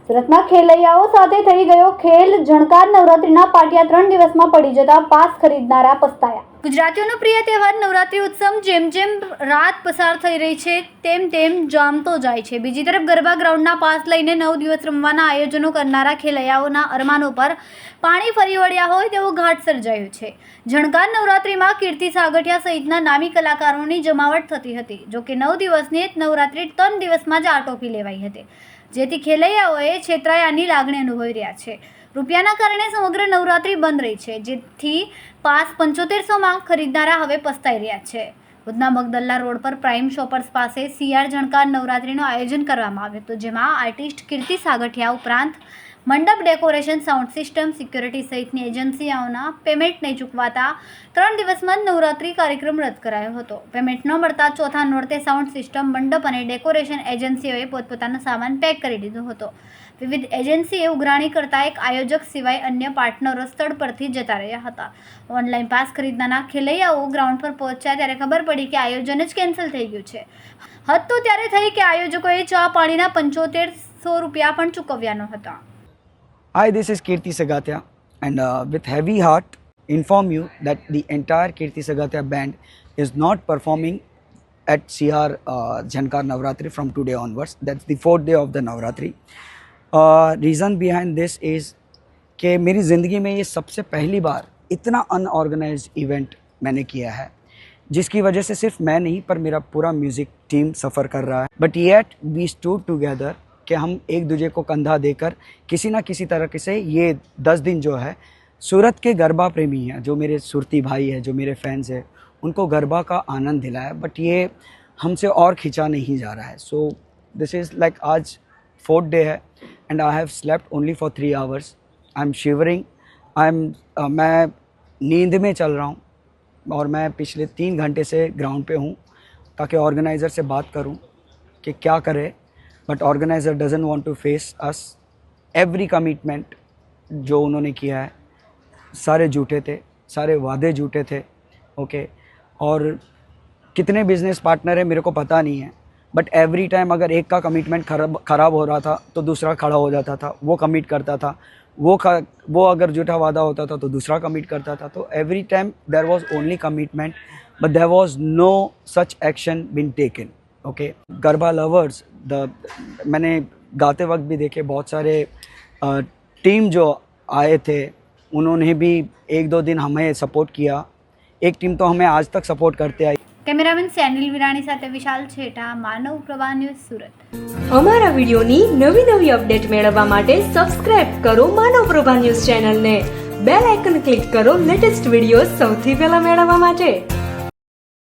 સુરતમાં ખેલૈયાઓ સાથે થઈ ગયો ખેલ ઝણકાર નવરાત્રીના પાટિયા 3 દિવસમાં પડી જતા પાસ ખરીદનારા પસ્તાયા। ગુજરાતીઓનો પ્રિય તહેવાર નવરાત્રી ઉત્સવ જેમ જેમ રાત પસાર થઈ રહી છે તેમ તેમ જામતો જાય છે। બીજી તરફ ગરબા ગ્રાઉન્ડના પાસ લઈને 9 દિવસ રમવાના આયોજનો કરનારા ખેલૈયાઓના અરમાનો પર પાણી ફરી વળ્યા હોય તેવો ઘાટ સર્જાયો છે। ઝણકાર નવરાત્રીમાં કીર્તિ સાગઠિયા સહિતના નામી કલાકારોની જમાવટ થતી હતી। જોકે 9 દિવસની નવરાત્રી 3 દિવસમાં જ આટોપી લેવાઈ હતી, જેથી ખેલૈયાઓએ છેતરાયાની લાગણી અનુભવી રહ્યા છે। રૂપિયાના કારણે સમગ્ર નવરાત્રી બંધ રહી છે, જેથી પાસ 7500માં ખરીદનારા હવે પસ્તાઈ રહ્યા છે। ઉધના મગદલ્લા રોડ પર પ્રાઇમ શોપર્સ પાસે સિયાર ઝણકાર નવરાત્રીનું આયોજન કરવામાં આવ્યું હતું, જેમાં આર્ટિસ્ટ કીર્તિ સાગઠિયા ઉપરાંત મંડપ ડેકોરેશન, સાઉન્ડ સિસ્ટમ, સિક્યોરિટી સહિતની એજન્સીઓના પેમેન્ટ નહીં ચૂકવાતા 3 દિવસમાં નવરાત્રી કાર્યક્રમ રદ કરાયો હતો। પેમેન્ટ ન મળતા ચોથા નોરતે સાઉન્ડ સિસ્ટમ, મંડપ અને ડેકોરેશન એજન્સીઓએ પોતપોતાનો સામાન પેક કરી દીધો હતો। વિવિધ એજન્સીએ ઉઘરાણી કરતા એક આયોજક સિવાય અન્ય પાર્ટનરો સ્થળ પરથી જતા રહ્યા હતા। ઓનલાઈન પાસ ખરીદનારા ખેલૈયાઓ ગ્રાઉન્ડ પર પહોંચ્યા ત્યારે ખબર પડી કે આયોજન જ કેન્સલ થઈ ગયું છે। હદ તો ત્યારે થઈ કે આયોજકોએ ચા પાણીના 7500 રૂપિયા પણ ચૂકવ્યા ન હતા। Hi, this is Kirti Sagatia, and with heavy heart inform you that the entire Kirti Sagatia band is not performing at CR Jhankar Navratri from today onwards. That's the 4th day of the Navratri. Reason behind this is कि मेरी ज़िंदगी में ये सबसे पहली बार इतना unorganised event मैंने किया है, जिसकी वजह से सिर्फ मैं नहीं पर मेरा पूरा म्यूज़िक टीम सफ़र कर रहा है। But yet we stood together कि हम एक दूसरे को कंधा देकर किसी ना किसी तरह से ये 10 दिन जो है सूरत के गरबा प्रेमी हैं, जो मेरे सुरती भाई हैं, जो मेरे फैंस हैं, उनको गरबा का आनंद दिलाया। बट ये हमसे और खींचा नहीं जा रहा है। सो दिस इज़ लाइक आज 4th डे है and I have slept only for 3 hours. I am shivering, मैं नींद में चल रहा हूँ और मैं पिछले 3 घंटे से ग्राउंड पे हूँ ताकि ऑर्गेनाइज़र से बात करूँ कि क्या करें। But organiser doesn't want to face us. Every commitment जो उन्होंने किया है सारे झूठे थे, सारे वादे झूठे थे। ओके, और कितने बिजनेस पार्टनर हैं मेरे को पता नहीं है, बट एवरी टाइम अगर एक का कमिटमेंट ख़राब हो रहा था तो दूसरा खड़ा हो जाता था, वो कमिट करता था, वो अगर झूठा वादा होता था तो दूसरा कमिट करता था। तो every time there was only commitment but there was no such action been taken. Okay, garba lovers मैंने गाते वक्त भी देखे, बहुत सारे टीम जो आए थे उन्होंने भी 1-2 दिन हमें सपोर्ट किया। एक टीम तो हमें आज तक सपोर्ट करते आई। કેમેરામેન સેનિલ વિરાણી સાથે વિશાલ છેટા, માનવ પ્રભા ન્યૂઝ, સુરત। અમારા વિડિયોની નવી નવી અપડેટ મેળવવા માટે સબસ્ક્રાઇબ કરો માનવ પ્રભા ન્યૂઝ ચેનલને, બેલ આઇકન ક્લિક કરો લેટેસ્ટ વિડિયો સૌથી પહેલા મેળવવા માટે।